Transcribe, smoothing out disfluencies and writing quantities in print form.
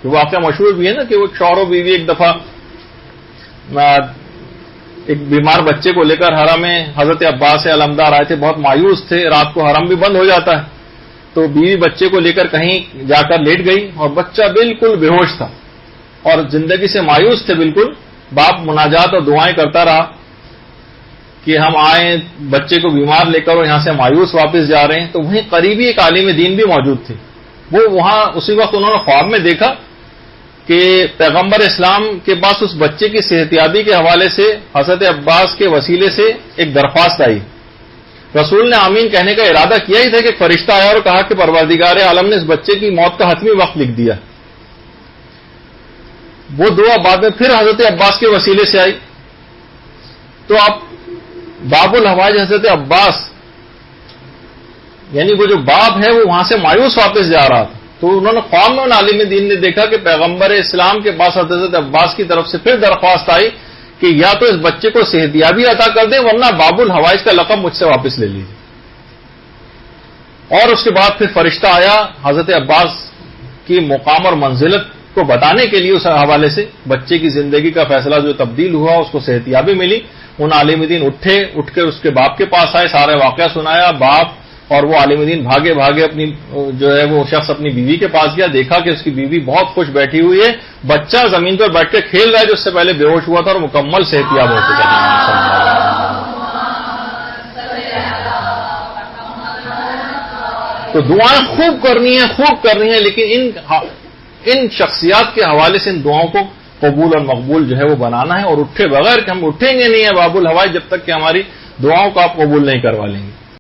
یہ واقعہ مشہور بھی ہے نا کہ وہ شوہر و بیوی ایک دفعہ ایک بیمار بچے کو لے کر حرم میں حضرت عباس سے علمدار آئے تھے، بہت مایوس تھے، رات کو حرم بھی بند ہو جاتا ہے، تو بیوی بچے کو لے کر کہیں جا کر لیٹ گئی اور بچہ بالکل بے ہوش تھا اور زندگی سے مایوس تھے بالکل. باپ مناجات اور دعائیں کرتا رہا کہ ہم آئیں بچے کو بیمار لے کر اور یہاں سے مایوس واپس جا رہے ہیں. تو وہیں قریبی ایک عالم دین بھی موجود تھے. وہ وہاں اسی وقت انہوں نے خواب میں دیکھا کہ پیغمبر اسلام کے پاس اس بچے کی صحتیابی کے حوالے سے حضرت عباس کے وسیلے سے ایک درخواست آئی. رسول نے آمین کہنے کا ارادہ کیا ہی تھا کہ فرشتہ آیا اور کہا کہ پروردگار عالم نے اس بچے کی موت کا حتمی وقت لکھ دیا. وہ دعا بعد میں پھر حضرت عباس کے وسیلے سے آئی. تو اب باب الحوائج حضرت عباس یعنی وہ جو باب ہے وہ وہاں سے مایوس واپس جا رہا تھا. تو انہوں نے خواب میں عالم دین نے دیکھا کہ پیغمبر اسلام کے پاس حضرت عباس کی طرف سے پھر درخواست آئی کہ یا تو اس بچے کو صحتیابی عطا کر دیں ورنہ باب الحوائج کا لقب مجھ سے واپس لے لیجیے. اور اس کے بعد پھر فرشتہ آیا حضرت عباس کی مقام اور منزلت کو بتانے کے لیے اس حوالے سے بچے کی زندگی کا فیصلہ جو تبدیل ہوا اس کو صحتیابی ملی. ان عالم دین اٹھ کے اس کے باپ کے پاس آئے، سارے واقعہ سنایا. باپ اور وہ عالم دین بھاگے اپنی جو ہے وہ شخص اپنی بیوی کے پاس گیا، دیکھا کہ اس کی بیوی بہت خوش بیٹھی ہوئی ہے، بچہ زمین پر بیٹھ کے کھیل رہا ہے جو اس سے پہلے بے ہوش ہوا تھا اور مکمل صحتیاب ہو چکا تھا. تو دعائیں خوب کرنی ہیں لیکن ان شخصیات کے حوالے سے ان دعاؤں کو قبول اور مقبول جو ہے وہ بنانا ہے اور اٹھے بغیر کہ ہم اٹھیں گے نہیں ہے باب الحوائج جب تک کہ ہماری دعاؤں کو آپ قبول نہیں کروا لیں گے.